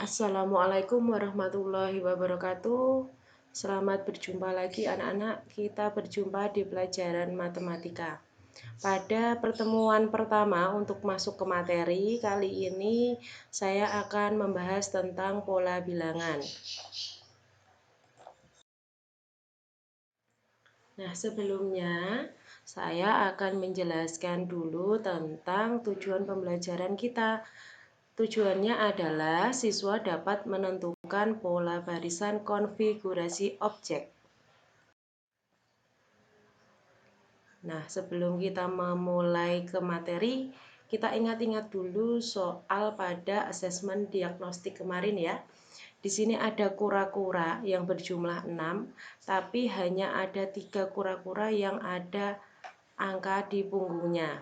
Assalamualaikum warahmatullahi wabarakatuh. Selamat berjumpa lagi anak-anak. Kita berjumpa di pelajaran matematika. Pada pertemuan pertama untuk masuk ke materi, kali ini saya akan membahas tentang pola bilangan. Nah, sebelumnya saya akan menjelaskan dulu tentang tujuan pembelajaran kita. Tujuannya adalah siswa dapat menentukan pola barisan konfigurasi objek. Nah, sebelum kita memulai ke materi, kita ingat-ingat dulu soal pada asesmen diagnostik kemarin ya. Di sini ada kura-kura yang berjumlah 6, tapi hanya ada 3 kura-kura yang ada angka di punggungnya.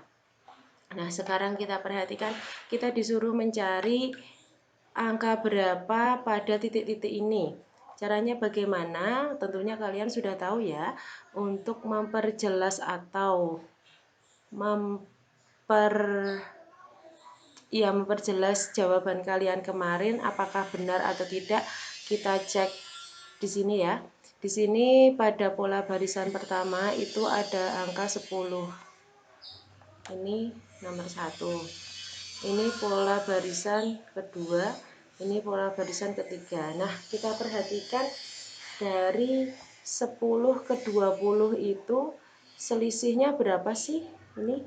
Nah, sekarang kita perhatikan, kita disuruh mencari angka berapa pada titik-titik ini. Caranya bagaimana? Tentunya kalian sudah tahu ya. Untuk memperjelas atau memperjelas jawaban kalian kemarin apakah benar atau tidak, kita cek di sini ya. Di sini pada pola barisan pertama itu ada angka 10. Ini nomor 1. Ini pola barisan kedua, ini pola barisan ketiga. Nah, kita perhatikan dari 10 ke 20 itu selisihnya berapa sih? Ini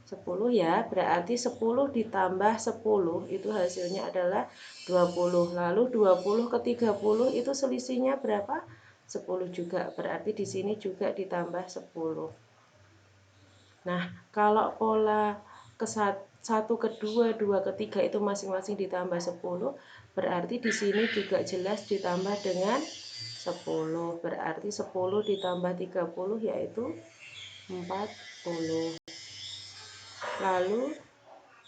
10 ya, berarti 10 ditambah 10 itu hasilnya adalah 20. Lalu 20 ke 30 itu selisihnya berapa? 10 juga, berarti di sini juga ditambah 10. Nah, kalau pola ke 1 ke 2, 2 ke 3 itu masing-masing ditambah 10, berarti di sini juga jelas ditambah dengan 10. Berarti 10 ditambah 30 yaitu 40. Lalu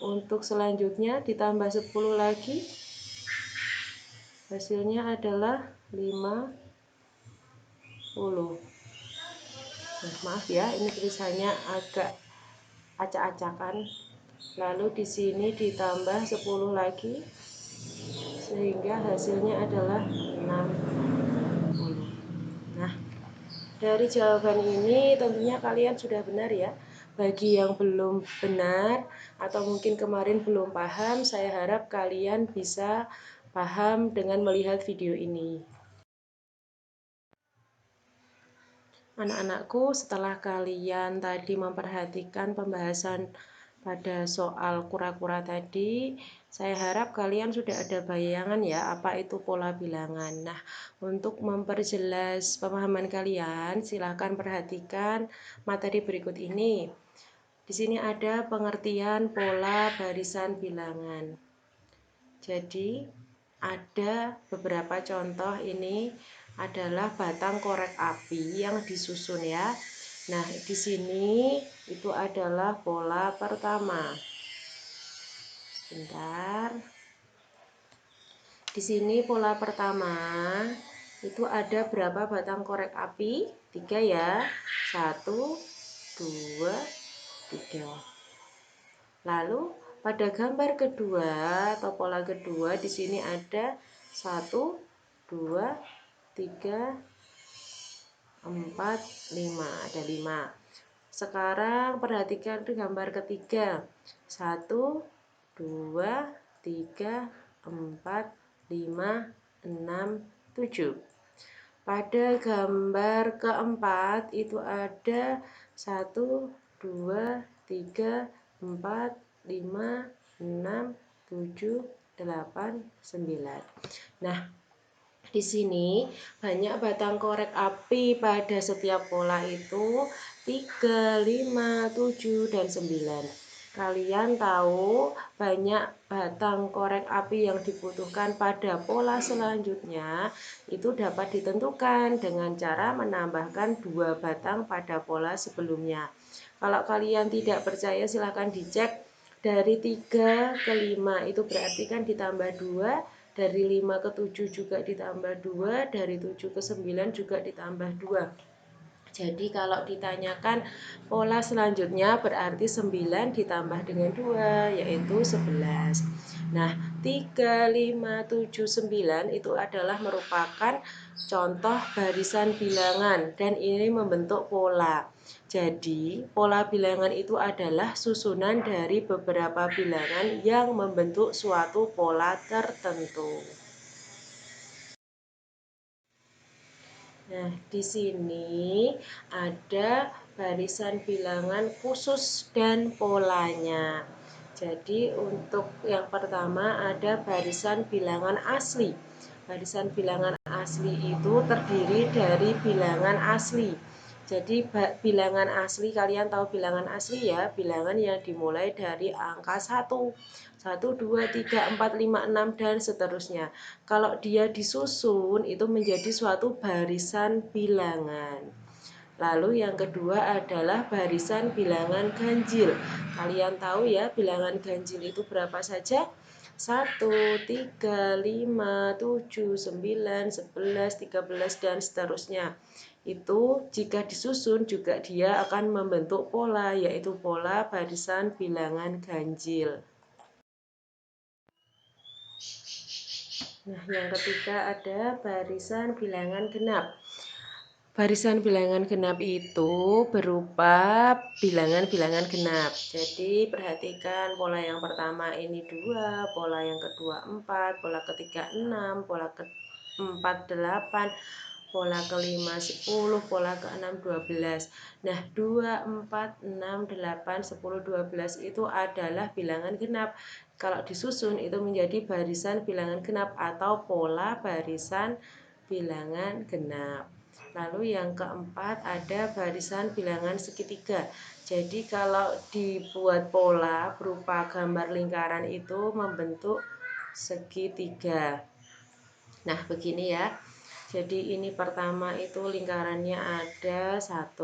untuk selanjutnya ditambah 10 lagi, hasilnya adalah 50. Nah, maaf ya, ini tulisannya agak acak-acakan. Lalu di sini ditambah 10 lagi sehingga hasilnya adalah 60. Nah, dari jawaban ini tentunya kalian sudah benar ya. Bagi yang belum benar atau mungkin kemarin belum paham, saya harap kalian bisa paham dengan melihat video ini. Anak-anakku, setelah kalian tadi memperhatikan pembahasan pada soal kura-kura tadi, saya harap kalian sudah ada bayangan ya apa itu pola bilangan. Nah, untuk memperjelas pemahaman kalian, silahkan perhatikan materi berikut ini. Di sini ada pengertian pola barisan bilangan. Jadi, ada beberapa contoh, ini adalah batang korek api yang disusun ya. Nah, di sini itu adalah pola pertama. Sebentar. Di sini pola pertama itu ada berapa batang korek api? 3 ya. 1, 2, 3. Lalu pada gambar kedua atau pola kedua di sini ada 1, 2, 3, 4, 5. Ada 5. Sekarang perhatikan gambar ketiga. 1, 2, 3, 4, 5, 6, 7. Pada gambar keempat itu ada 1, 2, 3, 4, 5, 6, 7, 8, 9. Nah, di sini banyak batang korek api pada setiap pola itu 3, 5, 7, dan 9. Kalian tahu banyak batang korek api yang dibutuhkan pada pola selanjutnya itu dapat ditentukan dengan cara menambahkan 2 batang pada pola sebelumnya. Kalau kalian tidak percaya silahkan dicek dari 3 ke 5 itu berarti kan ditambah 2, dari 5 ke 7 juga ditambah 2, dari 7 ke 9 juga ditambah 2. Jadi kalau ditanyakan pola selanjutnya berarti 9 ditambah dengan 2 yaitu 11. Nah, 3, 5, 7, 9 itu adalah merupakan contoh barisan bilangan dan ini membentuk pola. Jadi, pola bilangan itu adalah susunan dari beberapa bilangan yang membentuk suatu pola tertentu. Nah, di sini ada barisan bilangan khusus dan polanya. Jadi, untuk yang pertama ada barisan bilangan asli. Barisan bilangan asli itu terdiri dari bilangan asli. Jadi, bilangan asli, kalian tahu bilangan asli ya, bilangan yang dimulai dari angka 1. 1, 2, 3, 4, 5, 6, dan seterusnya. Kalau dia disusun itu menjadi suatu barisan bilangan. Lalu yang kedua adalah barisan bilangan ganjil. Kalian tahu ya bilangan ganjil itu berapa saja? 1, 3, 5, 7, 9, 11, 13, dan seterusnya. Itu jika disusun juga dia akan membentuk pola, yaitu pola barisan bilangan ganjil. Nah, yang ketiga ada barisan bilangan genap. Barisan bilangan genap itu berupa bilangan-bilangan genap. Jadi perhatikan pola yang pertama ini 2, pola yang kedua 4, pola ketiga 6, pola keempat 8, pola kelima 10, pola keenam 12. Nah, 2, 4, 6, 8, 10, 12 itu adalah bilangan genap. Kalau disusun itu menjadi barisan bilangan genap atau pola barisan bilangan genap. Lalu yang keempat ada barisan bilangan segitiga. Jadi kalau dibuat pola berupa gambar lingkaran itu membentuk segitiga. Nah, begini ya. Jadi ini pertama itu lingkarannya ada 1,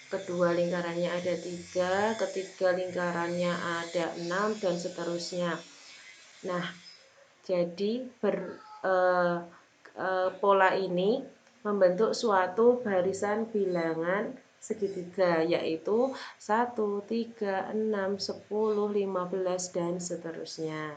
kedua lingkarannya ada 3, ketiga lingkarannya ada 6, dan seterusnya. Nah, jadi pola ini membentuk suatu barisan bilangan segitiga, yaitu 1, 3, 6, 10, 15, dan seterusnya.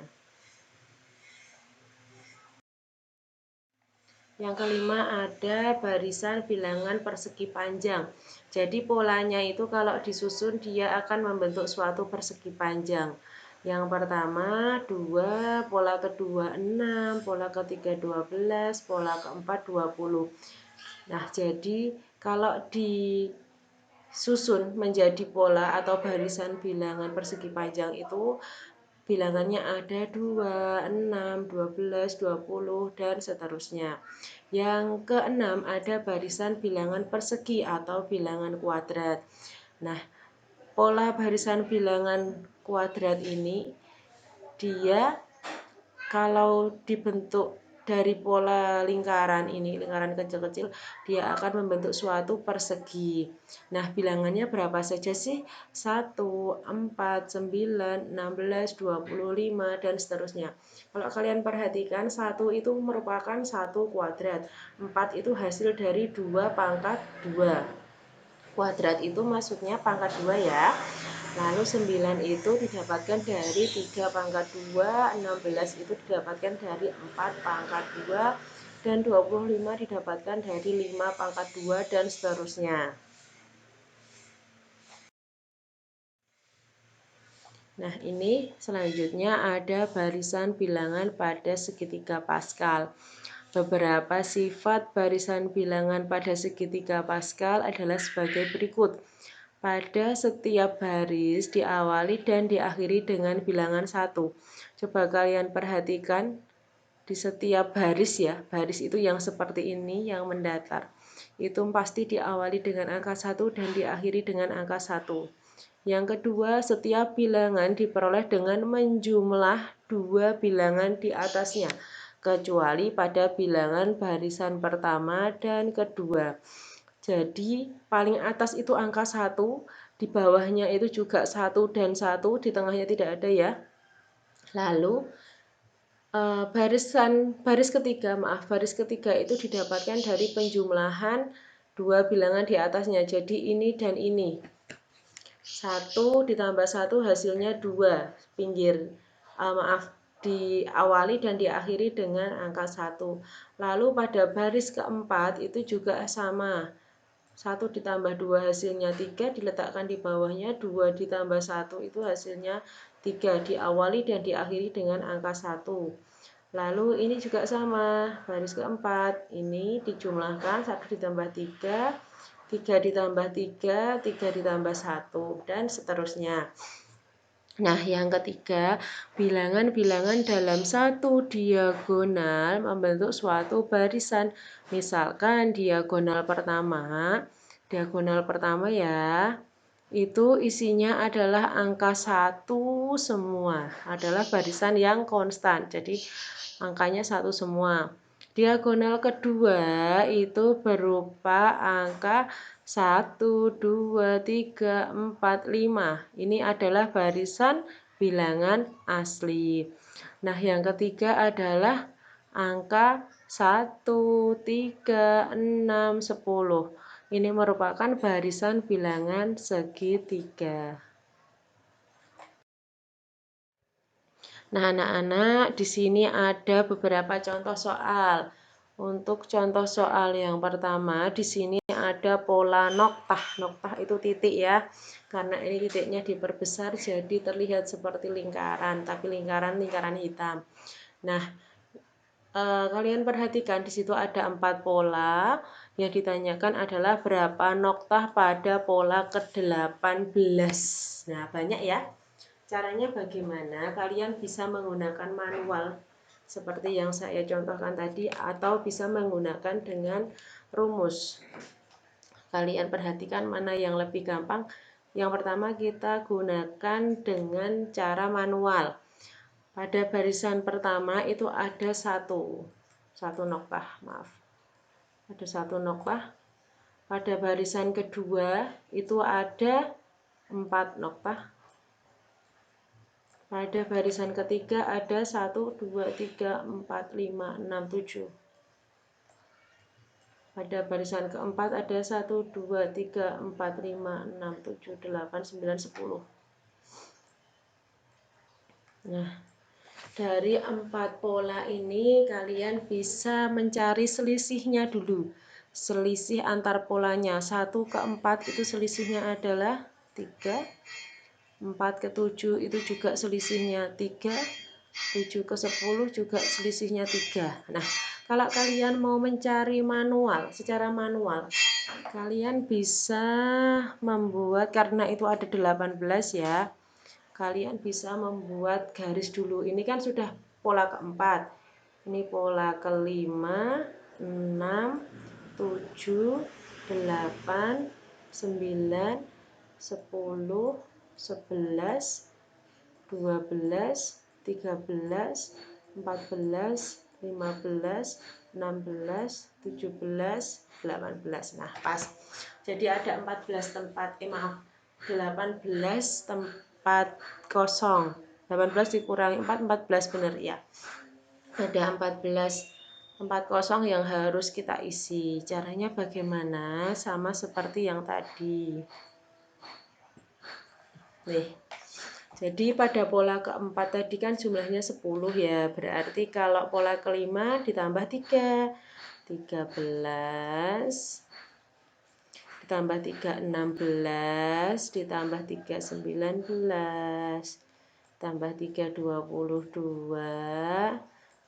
Yang kelima ada barisan bilangan persegi panjang. Jadi polanya itu kalau disusun dia akan membentuk suatu persegi panjang. Yang pertama 2, pola kedua 6, pola ketiga 12, pola keempat 20. Nah, jadi kalau disusun menjadi pola atau barisan bilangan persegi panjang itu bilangannya ada 2, 6, 12, 20, dan seterusnya. Yang keenam ada barisan bilangan persegi atau bilangan kuadrat. Nah, pola barisan bilangan kuadrat ini dia kalau dibentuk dari pola lingkaran ini, lingkaran kecil-kecil, dia akan membentuk suatu persegi. Nah, bilangannya berapa saja sih? 1, 4, 9, 16, 25, dan seterusnya. Kalau kalian perhatikan, 1 itu merupakan 1 kuadrat. 4 itu hasil dari 2 pangkat 2. Kuadrat itu maksudnya pangkat 2 ya. Lalu 9 itu didapatkan dari 3 pangkat 2, 16 itu didapatkan dari 4 pangkat 2, dan 25 didapatkan dari 5 pangkat 2, dan seterusnya. Nah, ini selanjutnya ada barisan bilangan pada segitiga Pascal. Beberapa sifat barisan bilangan pada segitiga Pascal adalah sebagai berikut. Pada setiap baris diawali dan diakhiri dengan bilangan 1. Coba kalian perhatikan di setiap baris ya, baris itu yang seperti ini yang mendatar. Itu pasti diawali dengan angka 1 dan diakhiri dengan angka 1. Yang kedua, setiap bilangan diperoleh dengan menjumlah 2 bilangan di atasnya, kecuali pada bilangan barisan pertama dan kedua. Jadi paling atas itu angka 1, di bawahnya itu juga 1 dan 1, di tengahnya tidak ada ya. Lalu baris ketiga itu didapatkan dari penjumlahan dua bilangan di atasnya. Jadi ini dan ini. 1 ditambah 1 hasilnya 2 pinggir. Maaf, diawali dan diakhiri dengan angka 1. Lalu pada baris keempat itu juga sama. 1 ditambah 2 hasilnya 3, diletakkan di bawahnya. 2 ditambah 1 itu hasilnya 3, diawali dan diakhiri dengan angka 1. Lalu ini juga sama, baris keempat, ini dijumlahkan 1 ditambah 3, 3 ditambah 3, 3 ditambah 1, dan seterusnya. Nah, yang ketiga, bilangan-bilangan dalam satu diagonal membentuk suatu barisan. Misalkan diagonal pertama ya, itu isinya adalah angka 1 semua, adalah barisan yang konstan. Jadi angkanya 1 semua. Diagonal kedua itu berupa angka 1, 2, 3, 4, 5. Ini adalah barisan bilangan asli. Nah, yang ketiga adalah angka 1, 3, 6, 10. Ini merupakan barisan bilangan segitiga. Nah, anak-anak, di sini ada beberapa contoh soal. Untuk contoh soal yang pertama, di sini ada pola noktah. Noktah itu titik ya. Karena ini titiknya diperbesar jadi terlihat seperti lingkaran, tapi lingkaran hitam. Nah, kalian perhatikan di situ ada 4 pola. Yang ditanyakan adalah berapa noktah pada pola ke-18. Nah, banyak ya. Caranya bagaimana? Kalian bisa menggunakan manual seperti yang saya contohkan tadi atau bisa menggunakan dengan rumus. Kalian perhatikan mana yang lebih gampang. Yang pertama kita gunakan dengan cara manual. Pada barisan pertama itu ada satu noktah, maaf. Ada 1 noktah. Pada barisan kedua itu ada 4 noktah. Pada barisan ketiga ada 1, 2, 3, 4, 5, 6, 7. Pada barisan keempat ada 1, 2, 3, 4, 5, 6, 7, 8, 9, 10. Nah, dari 4 pola ini kalian bisa mencari selisihnya dulu. Selisih antar polanya 1 ke 4 itu selisihnya adalah 3. 4 ke 7 itu juga selisihnya 3. 7 ke 10 juga selisihnya 3. Nah, kalau kalian mau mencari secara manual, kalian bisa membuat, karena itu ada 18 ya, kalian bisa membuat garis dulu. Ini kan sudah pola keempat. Ini pola kelima, 6, 7, 8, 9, 10, 11, 12, 13, 14, 15, 16, 17, 18. Nah, pas. Jadi ada 14 tempat, 18 tempat kosong. 18 dikurangi 4, 14 benar ya. Ada 14 tempat kosong yang harus kita isi. Caranya bagaimana? Sama seperti yang tadi. Nih. Jadi pada pola keempat tadi kan jumlahnya 10 ya. Berarti kalau pola kelima ditambah 3. 13. Ditambah 3, 16. Ditambah 3, 19. Tambah 3, 22.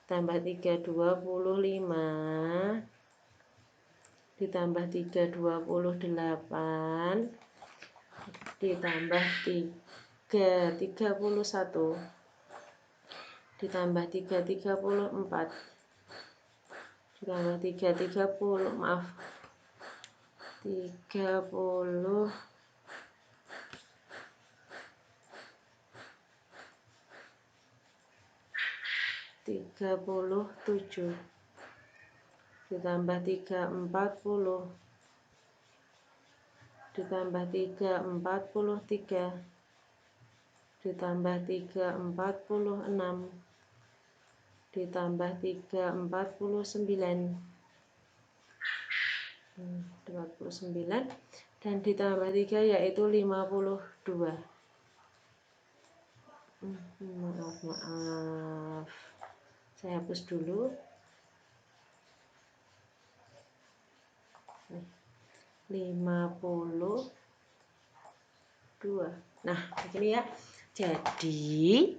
Tambah 3, 25. Ditambah 3, 28. Ditambah 3, 31. Ditambah 3, 34. Ditambah 3, 30. Maaf. 30. 37. Ditambah 3, 40. Ditambah 3, 43. Ditambah 3, 46. Ditambah 3, 49. 29 dan ditambah 3 yaitu 52. Maaf, saya hapus dulu. Nih, 52. Nah, begini ya. Jadi,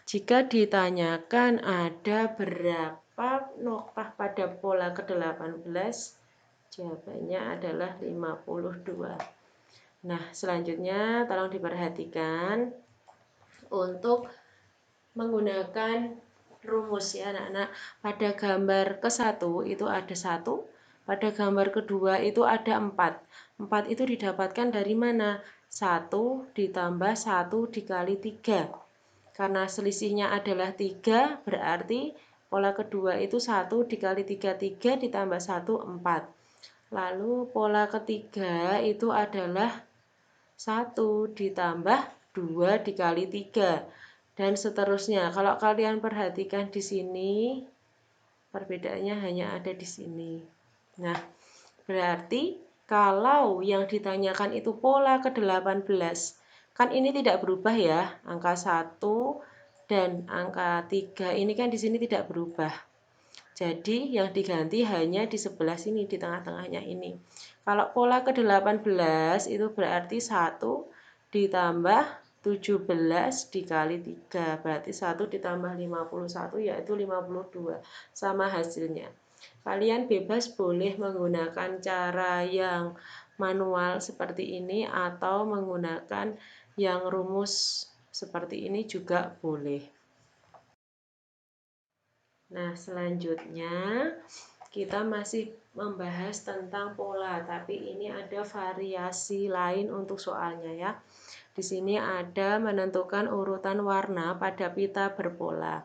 jika ditanyakan ada berapa noktah pada pola ke-18, jawabannya adalah 52. Nah, selanjutnya tolong diperhatikan untuk menggunakan rumus ya anak-anak. Pada gambar ke-1 itu ada 1, pada gambar kedua itu ada 4. 4 itu didapatkan dari mana? 1 ditambah 1 dikali 3. Karena selisihnya adalah 3, berarti pola kedua itu 1 dikali 3, 3 ditambah 1, 4. Lalu pola ketiga itu adalah 1 ditambah 2 dikali 3. Dan seterusnya. Kalau kalian perhatikan di sini, perbedaannya hanya ada di sini. Nah, berarti kalau yang ditanyakan itu pola ke-18, kan ini tidak berubah ya. Angka 1 dan angka 3 ini kan di sini tidak berubah. Jadi yang diganti hanya di sebelah sini, di tengah-tengahnya ini. Kalau pola ke-18 itu berarti 1 ditambah 17 dikali 3. Berarti 1 ditambah 51 yaitu 52. Sama hasilnya. Kalian bebas boleh menggunakan cara yang manual seperti ini atau menggunakan yang rumus seperti ini juga boleh. Nah, selanjutnya kita masih membahas tentang pola, tapi ini ada variasi lain untuk soalnya ya. Di sini ada menentukan urutan warna pada pita berpola.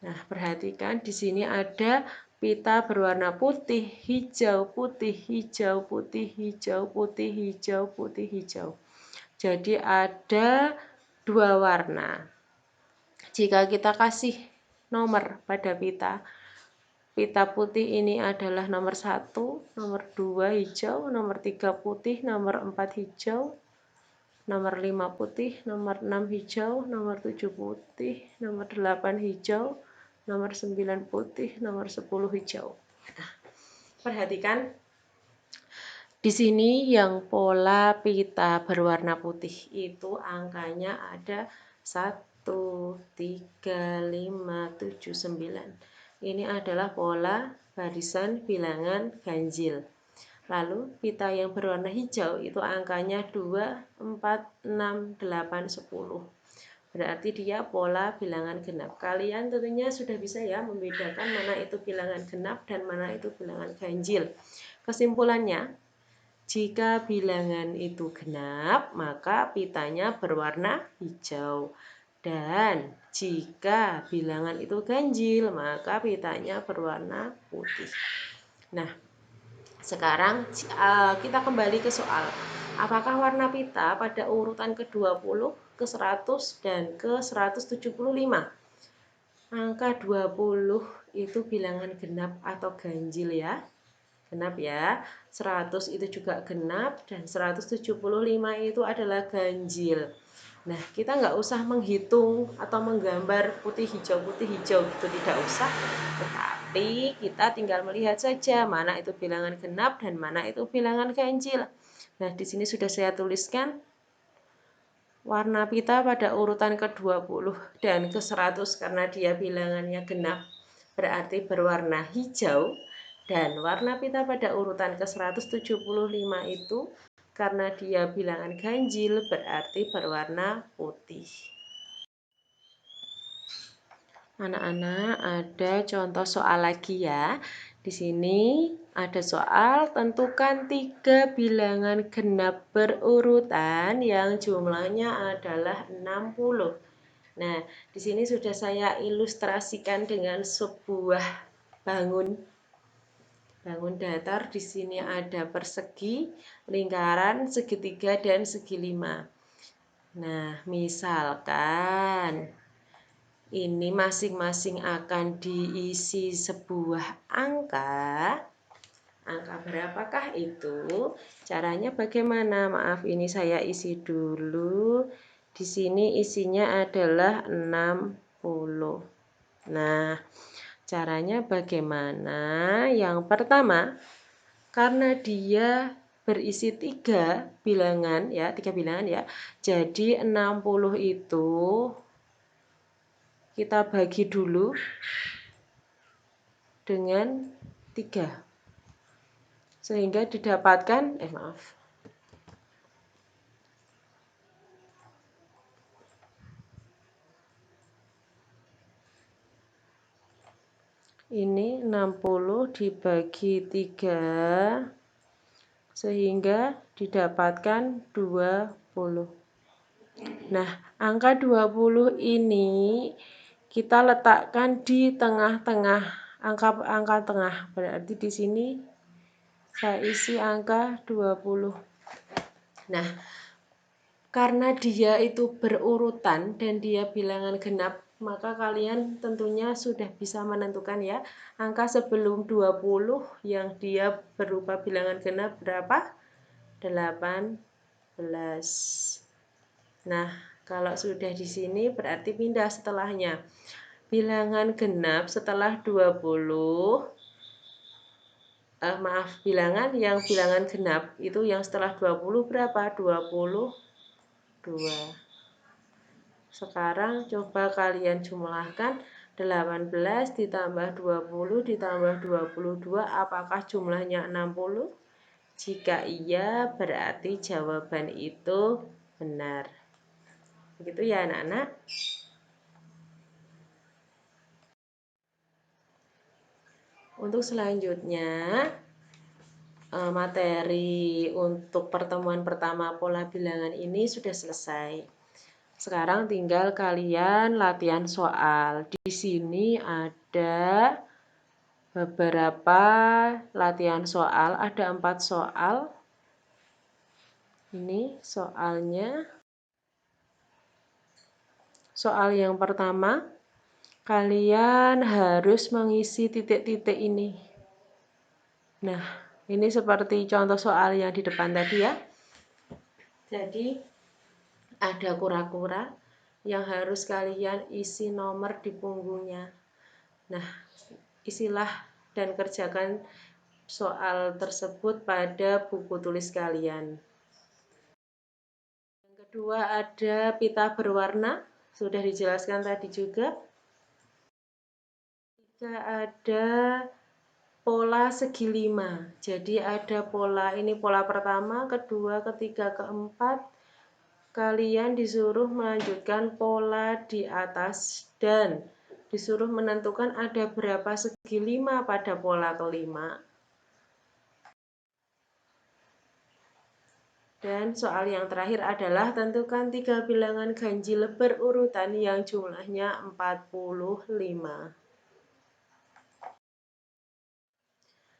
Nah, perhatikan di sini ada pita berwarna putih, hijau, putih, hijau, putih, hijau, putih, hijau, putih, hijau. Jadi ada 2 warna. Jika kita kasih nomor pada pita, pita putih ini adalah nomor 1, nomor 2 hijau, nomor 3 putih, nomor 4 hijau, nomor 5 putih, nomor 6 hijau, nomor 7 putih, nomor 8 hijau, nomor 9 putih, nomor 10 hijau. Nah, perhatikan di sini yang pola pita berwarna putih itu angkanya ada 1, 3, 5, 7, 9. Ini adalah pola barisan bilangan ganjil. Lalu pita yang berwarna hijau itu angkanya 2, 4, 6, 8, 10. Berarti dia pola bilangan genap. Kalian tentunya sudah bisa ya membedakan mana itu bilangan genap dan mana itu bilangan ganjil. Kesimpulannya, jika bilangan itu genap, maka pitanya berwarna hijau. Dan jika bilangan itu ganjil, maka pitanya berwarna putih. Nah, sekarang kita kembali ke soal. Apakah warna pita pada urutan ke-20, ke-100, dan ke-175? Angka 20 itu bilangan genap atau ganjil ya. Genap ya. 100 itu juga genap dan 175 itu adalah ganjil. Nah, kita nggak usah menghitung atau menggambar putih hijau gitu, tidak usah. Tetapi kita tinggal melihat saja mana itu bilangan genap dan mana itu bilangan ganjil. Nah, di sini sudah saya tuliskan warna pita pada urutan ke-20 dan ke-100 karena dia bilangannya genap berarti berwarna hijau, dan warna pita pada urutan ke-175 itu karena dia bilangan ganjil berarti berwarna putih. Anak-anak, ada contoh soal lagi ya. Di sini ada soal tentukan 3 bilangan genap berurutan yang jumlahnya adalah 60. Nah, di sini sudah saya ilustrasikan dengan sebuah bangun datar. Di sini ada persegi, lingkaran, segitiga, dan segi 5. Nah, misalkan ini masing-masing akan diisi sebuah angka. Angka berapakah itu? Caranya bagaimana? Maaf, ini saya isi dulu. Di sini isinya adalah 60. Nah, caranya bagaimana? Yang pertama, karena dia berisi 3 bilangan ya, 3 bilangan ya. Jadi 60 itu kita bagi dulu dengan 3. Sehingga didapatkan ini 60 dibagi 3 sehingga didapatkan 20. Nah, angka 20 ini kita letakkan di tengah-tengah, angka tengah. Berarti di sini saya isi angka 20. Nah, karena dia itu berurutan dan dia bilangan genap, maka kalian tentunya sudah bisa menentukan ya, angka sebelum 20 yang dia berupa bilangan genap berapa? 18. Nah, kalau sudah di sini berarti pindah setelahnya. Bilangan genap setelah 20, bilangan yang bilangan genap itu yang setelah 20 berapa? 22. Sekarang coba kalian jumlahkan 18 ditambah 20 ditambah 22, apakah jumlahnya 60? Jika iya, berarti jawaban itu benar. Begitu ya anak-anak. Untuk selanjutnya, materi untuk pertemuan pertama pola bilangan ini sudah selesai. Sekarang tinggal kalian latihan soal. Di sini ada beberapa latihan soal, ada 4 soal. Ini soalnya. Soal yang pertama, kalian harus mengisi titik-titik ini. Nah, ini seperti contoh soal yang di depan tadi ya. Jadi, ada kura-kura yang harus kalian isi nomor di punggungnya. Nah, isilah dan kerjakan soal tersebut pada buku tulis kalian. Yang kedua ada pita berwarna, sudah dijelaskan tadi juga. Jika ada pola segi 5, jadi ada pola ini pola pertama, kedua, ketiga, keempat. Kalian disuruh melanjutkan pola di atas dan disuruh menentukan ada berapa segi 5 pada pola kelima. Dan soal yang terakhir adalah tentukan 3 bilangan ganjil berurutan yang jumlahnya 45.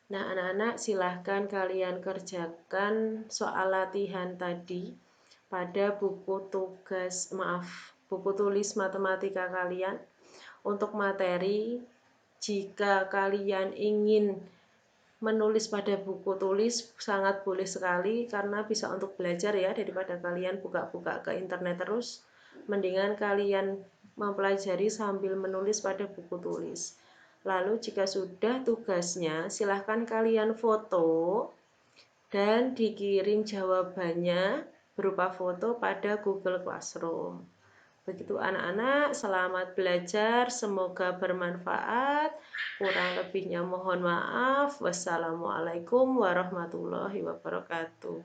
Nah, anak-anak silahkan kalian kerjakan soal latihan tadi pada buku tulis matematika kalian. Untuk materi, jika kalian ingin menulis pada buku tulis sangat boleh sekali karena bisa untuk belajar ya, daripada kalian buka-buka ke internet terus, mendingan kalian mempelajari sambil menulis pada buku tulis. Lalu jika sudah tugasnya, silahkan kalian foto dan dikirim jawabannya berupa foto pada Google Classroom. Begitu anak-anak, selamat belajar, semoga bermanfaat. Kurang lebihnya mohon maaf. Wassalamualaikum warahmatullahi wabarakatuh.